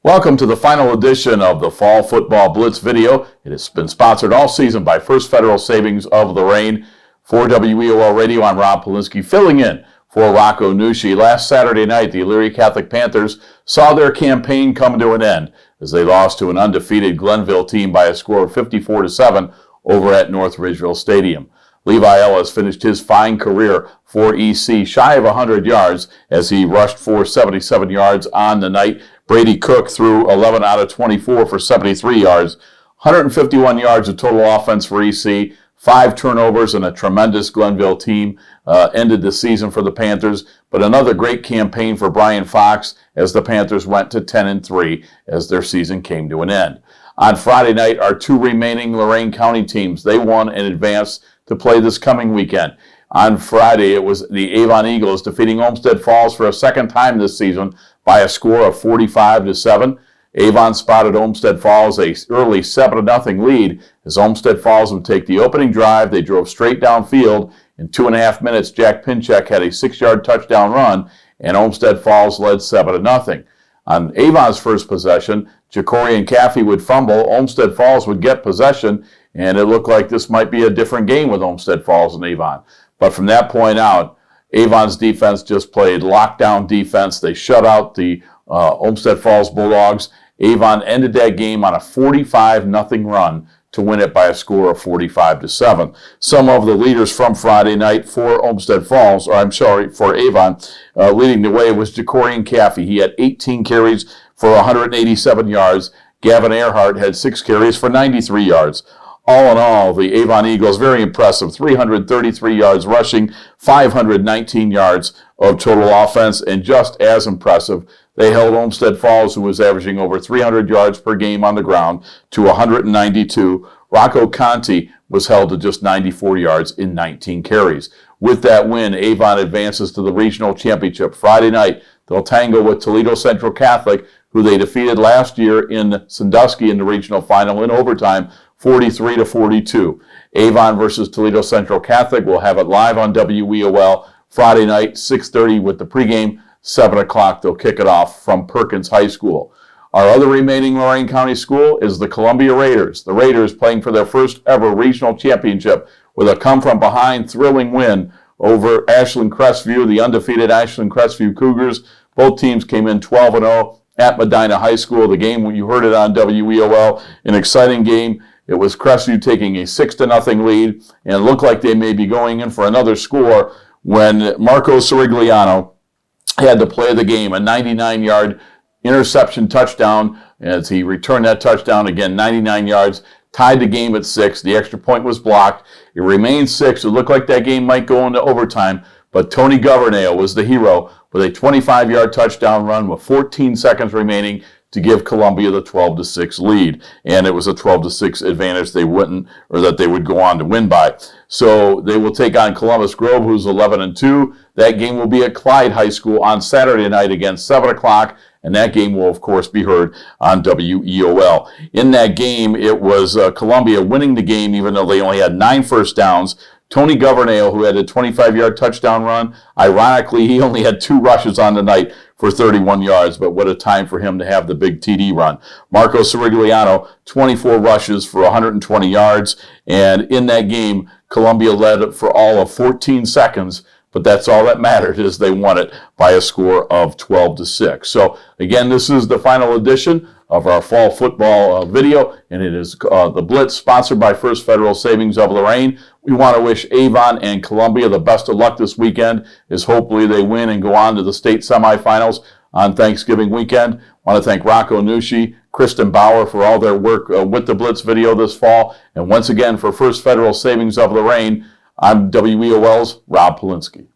Welcome to the final edition of the Fall Football Blitz video. It has been sponsored all season by First Federal Savings of Lorain. For WEOL Radio, I'm Rob Polinsky, filling in for Rocco Nucci. Last Saturday night, the Elyria Catholic Panthers saw their campaign come to an end as they lost to an undefeated Glenville team by a score of 54-7 over at North Ridgeville Stadium. Levi Ellis finished his fine career for EC shy of 100 yards as he rushed for 77 yards on the night. Brady Cook threw 11 out of 24 for 73 yards. 151 yards of total offense for EC. 5 turnovers, and a tremendous Glenville team ended the season for the Panthers. But another great campaign for Brian Fox as the Panthers went to 10-3 as their season came to an end. On Friday night, our 2 remaining Lorain County teams, they won and advanced to play this coming weekend. On Friday, it was the Avon Eagles defeating Olmsted Falls for a second time this season by a score of 45-7. Avon spotted Olmsted Falls a early 7-0 lead as Olmsted Falls would take the opening drive. They drove straight downfield. In 2.5 minutes, Jack Pinchek had a 6-yard touchdown run, and Olmsted Falls led 7-0. On Avon's first possession, Jacorian Caffey would fumble. Olmsted Falls would get possession, and it looked like this might be a different game with Olmsted Falls and Avon. But from that point out, Avon's defense just played lockdown defense. They shut out the Olmsted Falls Bulldogs. Avon ended that game on a 45-0 run to win it by a score of 45-7. Some of the leaders from Friday night for Olmsted Falls, for Avon, leading the way was Jacorian Caffey. He had 18 carries for 187 yards. Gavin Earhart had 6 carries for 93 yards. All in all, the Avon Eagles, very impressive, 333 yards rushing, 519 yards of total offense, and just as impressive, they held Olmsted Falls, who was averaging over 300 yards per game on the ground, to 192. Rocco Conti was held to just 94 yards in 19 carries. With that win, Avon advances to the regional championship. Friday night, they'll tango with Toledo Central Catholic, who they defeated last year in Sandusky in the regional final in overtime, 43-42. Avon versus Toledo Central Catholic. We'll have it live on WEOL Friday night, 6:30 with the pregame. 7 o'clock, they'll kick it off from Perkins High School. Our other remaining Lorain County school is the Columbia Raiders. The Raiders playing for their first ever regional championship with a come-from-behind thrilling win over Ashland Crestview, the undefeated Ashland Crestview Cougars. Both teams came in 12-0 at Medina High School. The game, you heard it on WEOL, an exciting game. It was Crestview taking a 6-0 lead, and it looked like they may be going in for another score when Marco Sirigliano had to play the game, a 99-yard interception touchdown as he returned that touchdown, again, 99 yards, tied the game at 6. The extra point was blocked. It remained 6. It looked like that game might go into overtime, but Tony Governale was the hero with a 25-yard touchdown run with 14 seconds remaining to give Columbia the 12-6 lead. And it was a 12-6 advantage they would go on to win by. So they will take on Columbus Grove, who's 11-2. That game will be at Clyde High School on Saturday night again, 7 o'clock. And that game will, of course, be heard on WEOL. In that game, it was Columbia winning the game, even though they only had 9 first downs. Tony Governale, who had a 25-yard touchdown run, ironically, he only had 2 rushes on the night for 31 yards, but what a time for him to have the big TD run. Marco Sirigliano, 24 rushes for 120 yards, and in that game, Columbia led for all of 14 seconds, but that's all that mattered, is they won it by a score of 12-6. So again, this is the final edition of our fall football video, and it is the Blitz, sponsored by First Federal Savings of Lorain. We want to wish Avon and Columbia the best of luck this weekend, as hopefully they win and go on to the state semifinals on Thanksgiving weekend. I want to thank Rocco Nucci, Kristen Bauer for all their work with the Blitz video this fall, and once again for First Federal Savings of Lorain, I'm WEOL's Rob Polinsky.